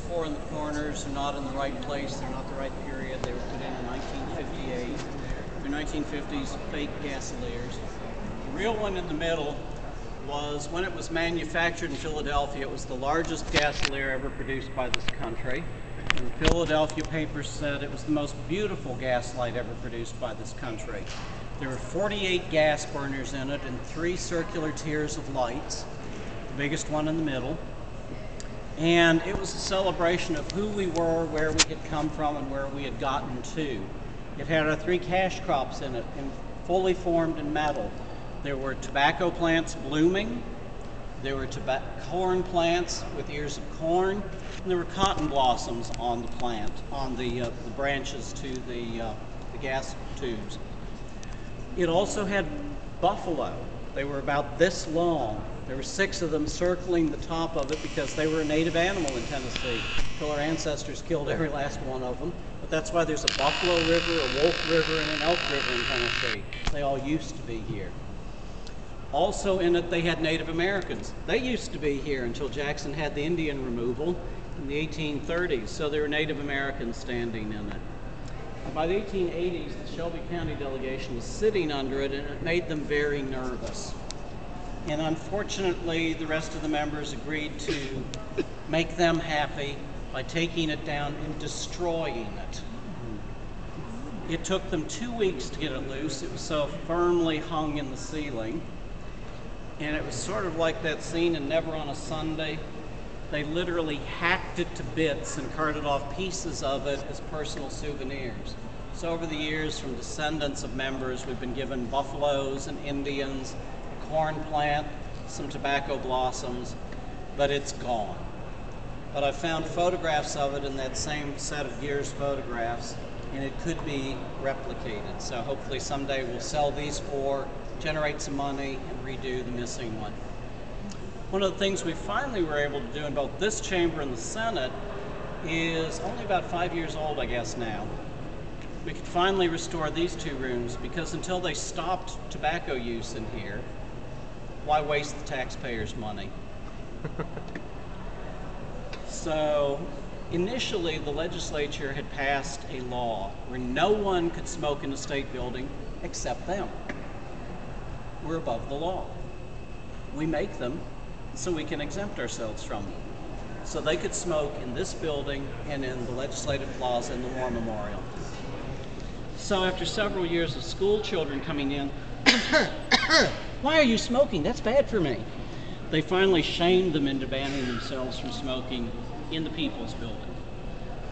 four in the corners are not in the right place. They're not the right period. They were put in 1958. They're 1950s fake gasoliers. The real one in the middle was, when it was manufactured in Philadelphia, it was the largest gasolier ever produced by this country. And the Philadelphia papers said it was the most beautiful gas light ever produced by this country. There were 48 gas burners in it and 3 circular tiers of lights, the biggest one in the middle. And it was a celebration of who we were, where we had come from, and where we had gotten to. It had our 3 cash crops in it, and fully formed in metal. There were tobacco plants blooming, there were corn plants with ears of corn, and there were cotton blossoms on the plant, on the branches to the gas tubes. It also had buffalo. They were about this long. There were 6 of them circling the top of it because they were a native animal in Tennessee, until our ancestors killed every last one of them. But that's why there's a buffalo river, a wolf river, and an elk river in Tennessee. They all used to be here. Also in it, they had Native Americans. They used to be here until Jackson had the Indian removal in the 1830s, so there were Native Americans standing in it. And by the 1880s, the Shelby County delegation was sitting under it, and it made them very nervous. And unfortunately, the rest of the members agreed to make them happy by taking it down and destroying it. It took them 2 weeks to get it loose. It was so firmly hung in the ceiling. And it was sort of like that scene in Never on a Sunday. They literally hacked it to bits and carted off pieces of it as personal souvenirs. So over the years, from descendants of members, we've been given buffaloes and Indians, a corn plant, some tobacco blossoms, but it's gone. But I found photographs of it in that same set of years photographs, and it could be replicated. So hopefully someday we'll sell these 4, generate some money, and redo the missing one. One of the things we finally were able to do in both this chamber and the Senate is only about 5 years old, I guess now. We could finally restore these 2 rooms, because until they stopped tobacco use in here, why waste the taxpayers' money? So initially, the legislature had passed a law where no one could smoke in a state building except them. We're above the law. We make them so we can exempt ourselves from them. So they could smoke in this building and in the Legislative Plaza and the War Memorial. So after several years of school children coming in, why are you smoking? That's bad for me. They finally shamed them into banning themselves from smoking in the People's Building.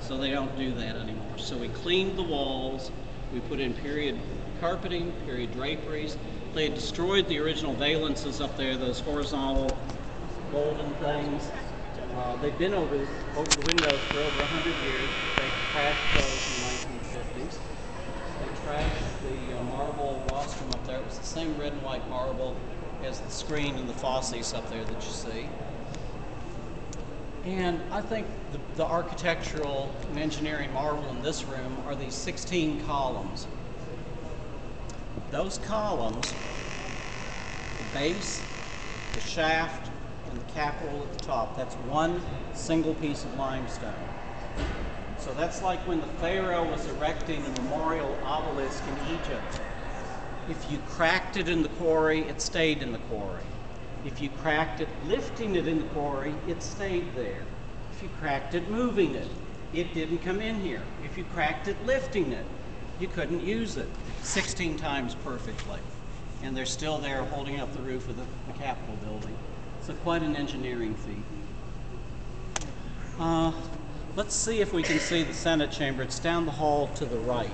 So they don't do that anymore. So we cleaned the walls, we put in period carpeting, period draperies. They had destroyed the original valances up there, those horizontal golden things. They'd been over the windows for over 100 years. They crashed those in the 1950s. They trashed the marble rostrum up there. It was the same red and white marble as the screen and the fauces up there that you see. And I think the architectural and engineering marvel in this room are these 16 columns. Those columns, the base, the shaft, and the capital at the top, that's one single piece of limestone. So that's like when the Pharaoh was erecting a memorial obelisk in Egypt. If you cracked it in the quarry, it stayed in the quarry. If you cracked it lifting it in the quarry, it stayed there. If you cracked it moving it, it didn't come in here. If you cracked it lifting it, you couldn't use it 16 times perfectly. And they're still there holding up the roof of the Capitol building. So quite an engineering feat. Let's see if we can see the Senate chamber. It's down the hall to the right.